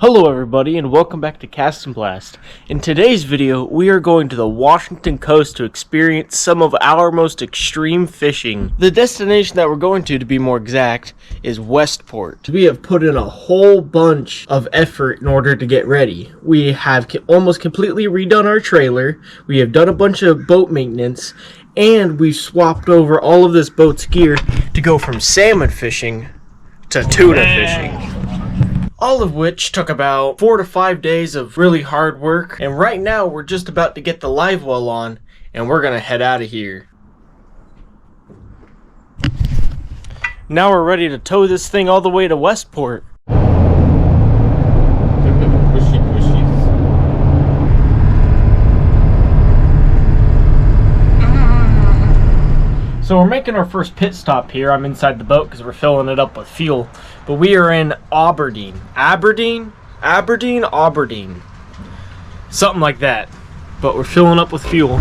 Hello everybody and welcome back to Cast and Blast. In today's video, we are going to the Washington coast to experience some of our most extreme fishing. The destination that we're going to be more exact, is Westport. We have put in a whole bunch of effort in order to get ready. We have almost completely redone our trailer, we have done a bunch of boat maintenance, and we've swapped over all of this boat's gear to go from salmon fishing to tuna fishing. All of which took about 4 to 5 days of really hard work. And right now we're just about to get the live well on and we're gonna head out of here. Now we're ready to tow this thing all the way to Westport. So we're making our first pit stop here. I'm inside the boat because we're filling it up with fuel. But we are in Aberdeen. Aberdeen? Something like that. But we're filling up with fuel.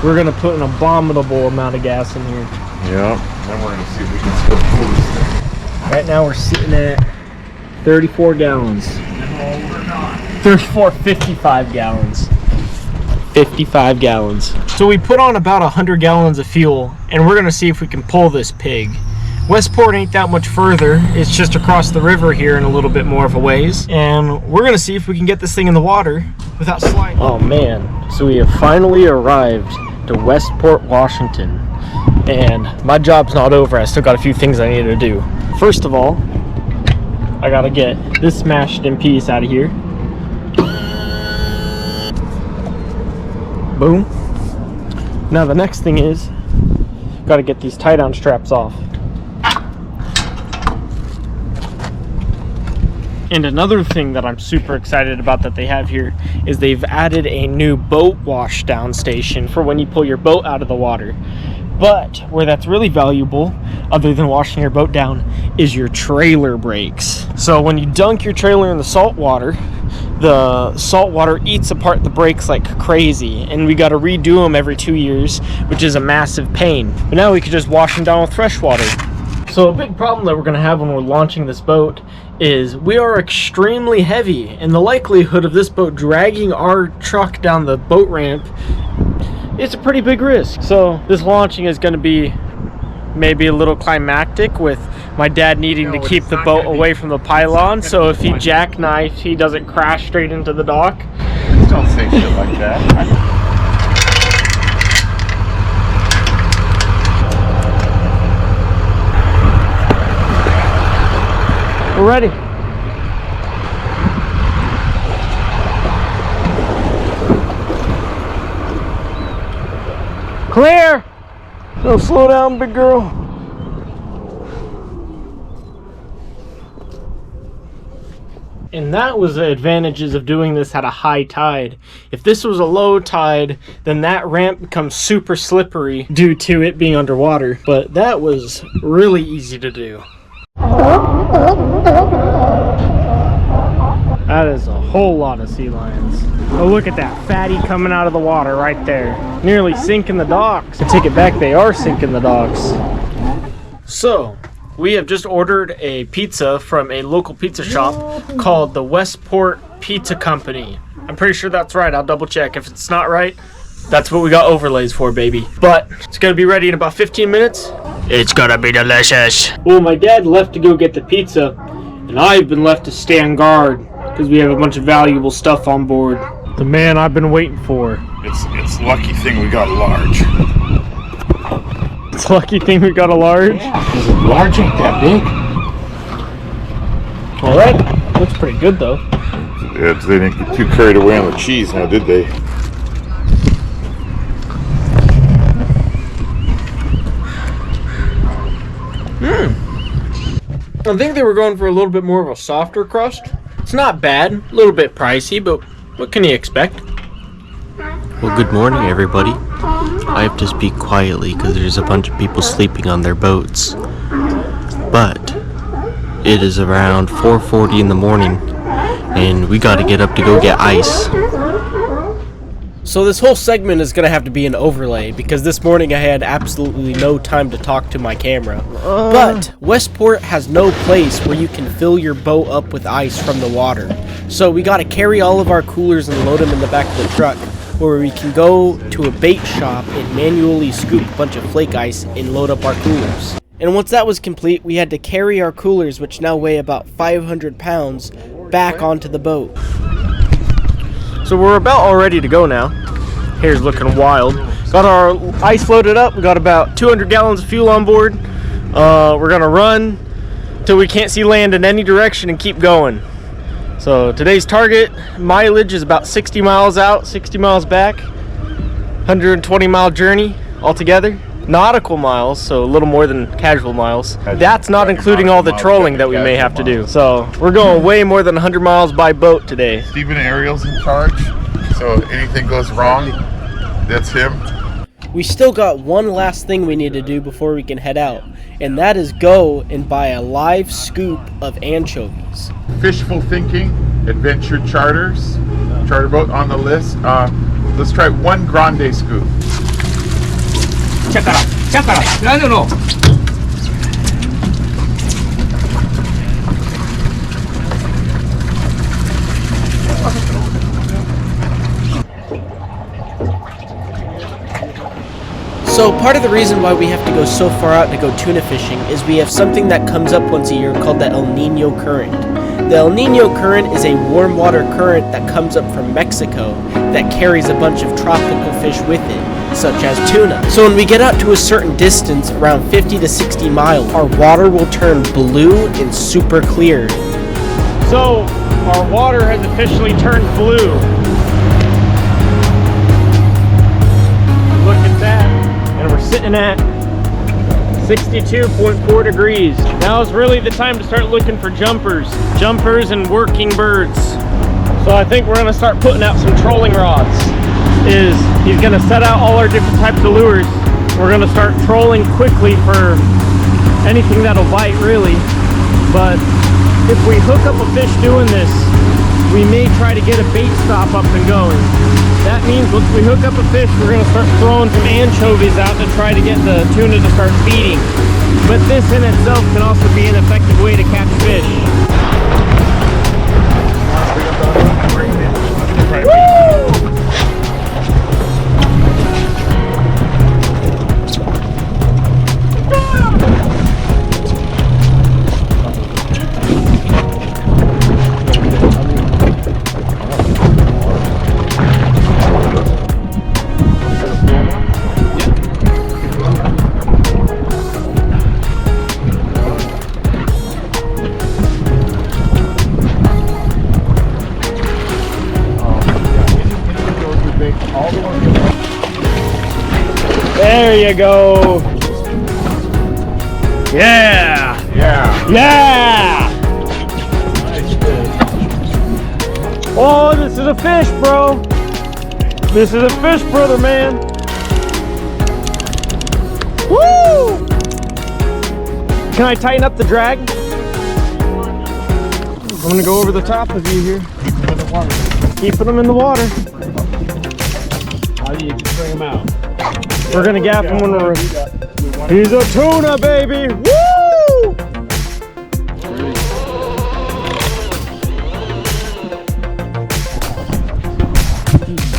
We're going to put an abominable amount of gas in here. Yeah. Then we're going to see if we can still pull this thing. Right now we're sitting at 34 gallons. 55 gallons. 55 gallons. So we put on about 100 gallons of fuel and we're gonna see if we can pull this pig. Westport ain't that much further, it's just across the river here and a little bit more of a ways, and we're gonna see if we can get this thing in the water without sliding. Oh man, so we have finally arrived to Westport, Washington, and my job's not over. I still got a few things I need to do. First of all, I gotta get this smashed in piece out of here. Boom. Now the next thing is, got to get these tie-down straps off. And another thing that I'm super excited about that they have here is they've added a new boat wash down station for when you pull your boat out of the water. But where that's really valuable, other than washing your boat down, is your trailer brakes. So when you dunk your trailer in the salt water eats apart the brakes like crazy, and we got to redo them every 2 years, which is a massive pain. But now we could just wash them down with fresh water. So a big problem that we're going to have when we're launching this boat is we are extremely heavy, and the likelihood of this boat dragging our truck down the boat ramp, it's a pretty big risk. So this launching is going to be maybe a little climactic, with my dad needing to keep the boat away from the pylon, so if he jackknifes, he doesn't crash straight into the dock. Please don't say shit like that. We're ready. Clear! So slow down, big girl. And that was the advantages of doing this at a high tide. If this was a low tide, then that ramp becomes super slippery due to it being underwater. But that was really easy to do. That is a whole lot of sea lions. Oh, look at that fatty coming out of the water right there. Nearly sinking the docks. I take it back, they are sinking the docks. So, we have just ordered a pizza from a local pizza shop called the Westport Pizza Company. I'm pretty sure that's right. I'll double check. If it's not right, that's what we got overlays for, baby. But it's gonna be ready in about 15 minutes. It's gonna be delicious. Well, my dad left to go get the pizza, and I've been left to stand guard because we have a bunch of valuable stuff on board. The man I've been waiting for. It's lucky thing we got large. It's a lucky thing we got a large? Yeah, because a large ain't that big. Alright, looks pretty good though. Yeah, they didn't get too carried away on the cheese now, did they? I think they were going for a little bit more of a softer crust. It's not bad, a little bit pricey, but what can you expect? Well, good morning, everybody. I have to speak quietly because there's a bunch of people sleeping on their boats. But it is around 4:40 in the morning, and we got to get up to go get ice. So this whole segment is going to have to be an overlay because this morning I had absolutely no time to talk to my camera. But Westport has no place where you can fill your boat up with ice from the water. So we got to carry all of our coolers and load them in the back of the truck, where we can go to a bait shop and manually scoop a bunch of flake ice and load up our coolers. And once that was complete, we had to carry our coolers, which now weigh about 500 pounds, back onto the boat. So we're about all ready to go now. Hair's looking wild. Got our ice loaded up. We got about 200 gallons of fuel on board. We're gonna run till we can't see land in any direction and keep going. So today's target mileage is about 60 miles out, 60 miles back. 120 mile journey altogether. Nautical miles, so a little more than casual miles. That's not including all the trolling that we may have to do. So we're going way more than 100 miles by boat today. Stephen Ariel's in charge, so anything goes wrong, that's him. We still got one last thing we need to do before we can head out, and that is go and buy a live scoop of anchovies. Fishful Thinking, Adventure Charters, charter boat on the list. Let's try one grande scoop. No. So part of the reason why we have to go so far out to go tuna fishing is we have something that comes up once a year called the El Nino current. The El Nino current is a warm water current that comes up from Mexico that carries a bunch of tropical fish with it, such as tuna. So when we get out to a certain distance, around 50 to 60 miles, our water will turn blue and super clear. So our water has officially turned blue. Look at that. And we're sitting at 62.4 degrees. Now is really the time to start looking for jumpers and working birds. So I think we're gonna start putting out some trolling rods. He's gonna set out all our different types of lures. We're gonna start trolling quickly for anything that'll bite, really. But if we hook up a fish doing this, we may try to get a bait stop up and going. That means once we hook up a fish, we're going to start throwing some anchovies out to try to get the tuna to start feeding. But this in itself can also be an effective way to catch fish. Woo! There you go. Yeah. Yeah. Oh, this is a fish, bro. This is a fish, brother, man. Woo! Can I tighten up the drag? I'm gonna go over the top of you here. Keeping them in the water. How do you bring them out? We're gonna gap him when we're... He's a tuna, baby! Woo!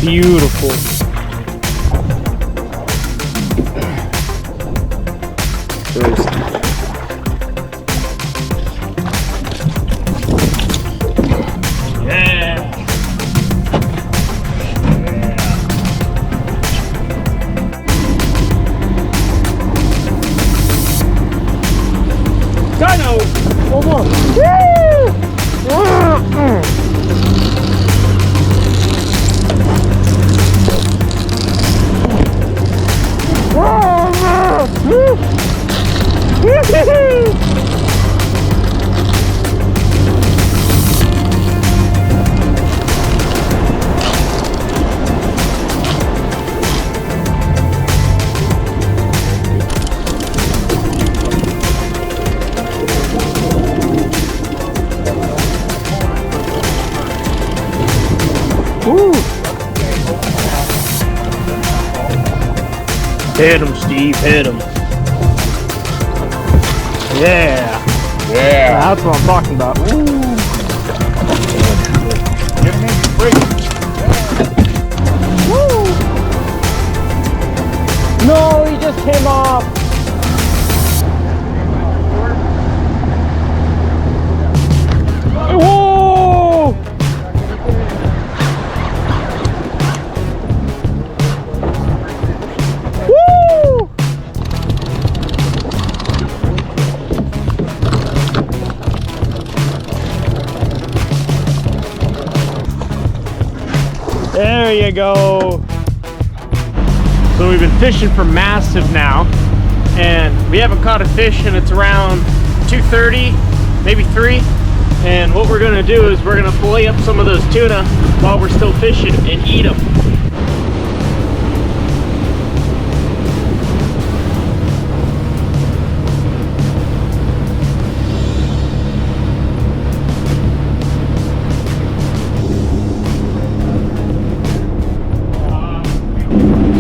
Beautiful. Dino! One more. Hit him, Steve, hit him. Yeah. Yeah. That's what I'm talking about. Get him in, break. Woo! No, he just came off. Whoa! Woo! There you go. So we've been fishing for massive now, and we haven't caught a fish, and it's around 2:30, maybe 3. And what we're gonna do is we're gonna fillet up some of those tuna while we're still fishing and eat them.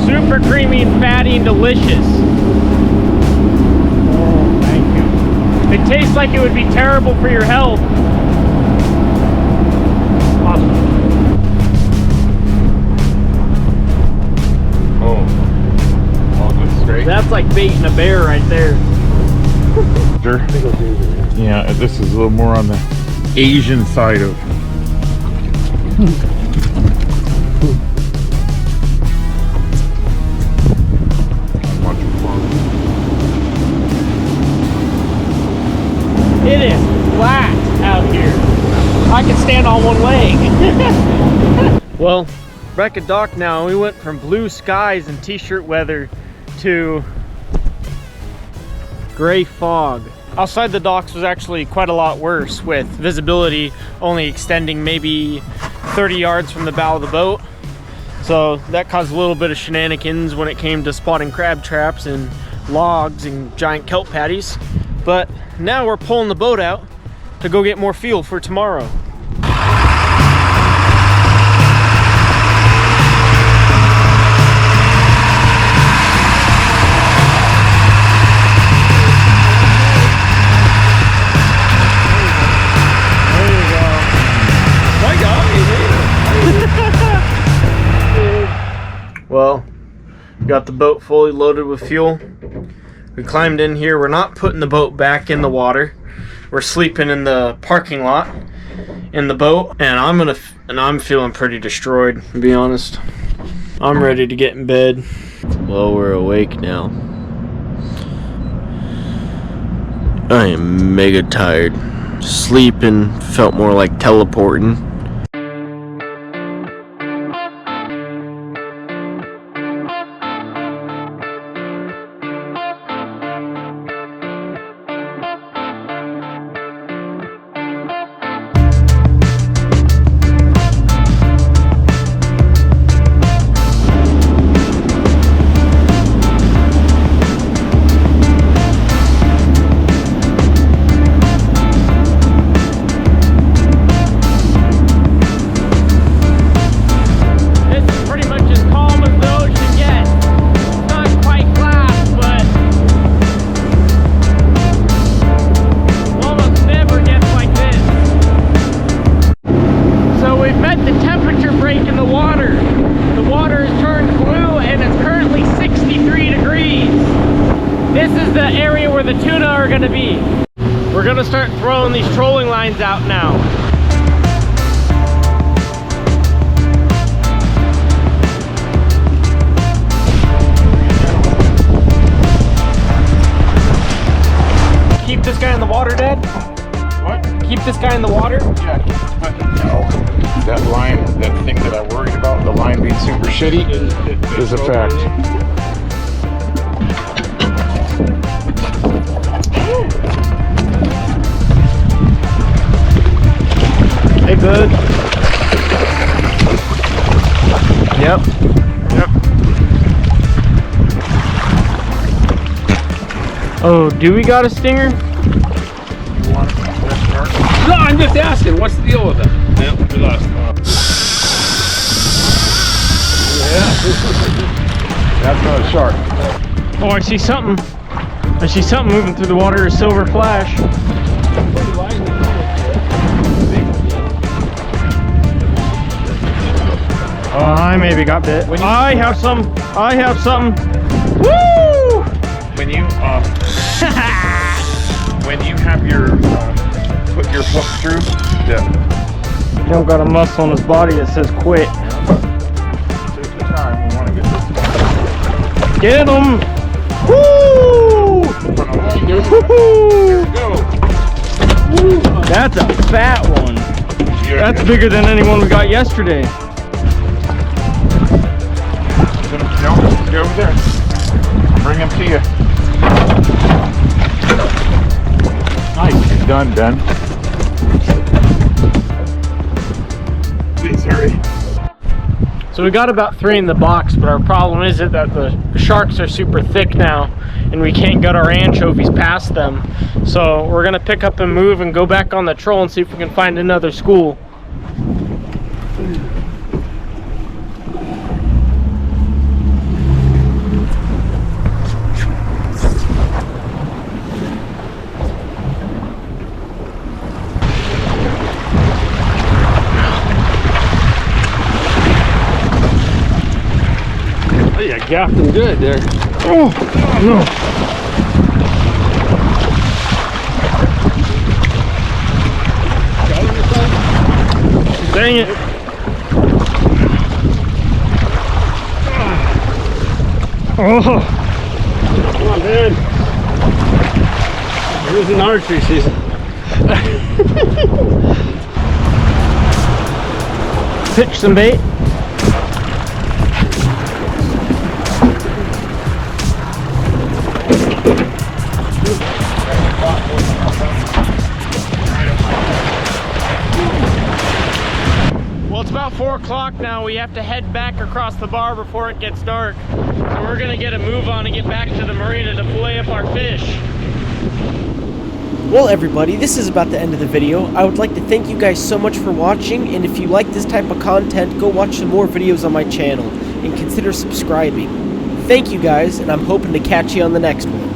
Super creamy and fatty and delicious. Oh, thank you. It tastes like it would be terrible for your health. Awesome. Oh, that's great. That's like baiting a bear right there. Yeah, this is a little more on the Asian side of. It is flat out here. I can stand on one leg. Well, back at dock now, we went from blue skies and t-shirt weather to gray fog. Outside the docks was actually quite a lot worse, with visibility only extending maybe 30 yards from the bow of the boat. So that caused a little bit of shenanigans when it came to spotting crab traps and logs and giant kelp patties. But now we're pulling the boat out to go get more fuel for tomorrow. Well, got the boat fully loaded with fuel. We climbed in here. We're not putting the boat back in the water. We're sleeping in the parking lot in the boat, and I'm feeling pretty destroyed, to be honest. I'm ready to get in bed. Well, we're awake now. I am mega tired. Sleeping felt more like teleporting. The tuna are gonna be. We're gonna start throwing these trolling lines out now. Keep this guy in the water, Dad? What? Keep this guy in the water? Yeah, but no. That line, that thing that I worried about, the line being super shitty, is a fact. Hey, bud. Yep. Oh, do we got a stinger? No, I'm just asking. What's the deal with it? Yep, we lost. Yeah. That's not a shark. Oh, I see something. I see something moving through the water, a silver flash. Oh, I maybe got bit. I have some. I have some. Woo! When you when you have your put your hook through, yeah. Joe got a muscle on his body that says quit. Take your time. We want to get this. Get him! Woo! Woo-hoo! Go. That's a fat one. That's bigger than any one we got yesterday. No, get over there. Bring him to you. Nice. Done, Ben. Please hurry. So we got about 3 in the box, but our problem is that the sharks are super thick now and we can't get our anchovies past them. So we're gonna pick up and move and go back on the troll and see if we can find another school. Yeah, gaffed him good there. Oh, no. Dang it. Oh. Come on, man. Here's an archery season. Pitch some bait. Well, it's about 4 o'clock now. We have to head back across the bar before it gets dark. So we're gonna get a move on and get back to the marina to fillet up our fish. Well, everybody, this is about the end of the video. I would like to thank you guys so much for watching, and if you like this type of content, go watch some more videos on my channel and consider subscribing. Thank you guys, and I'm hoping to catch you on the next one.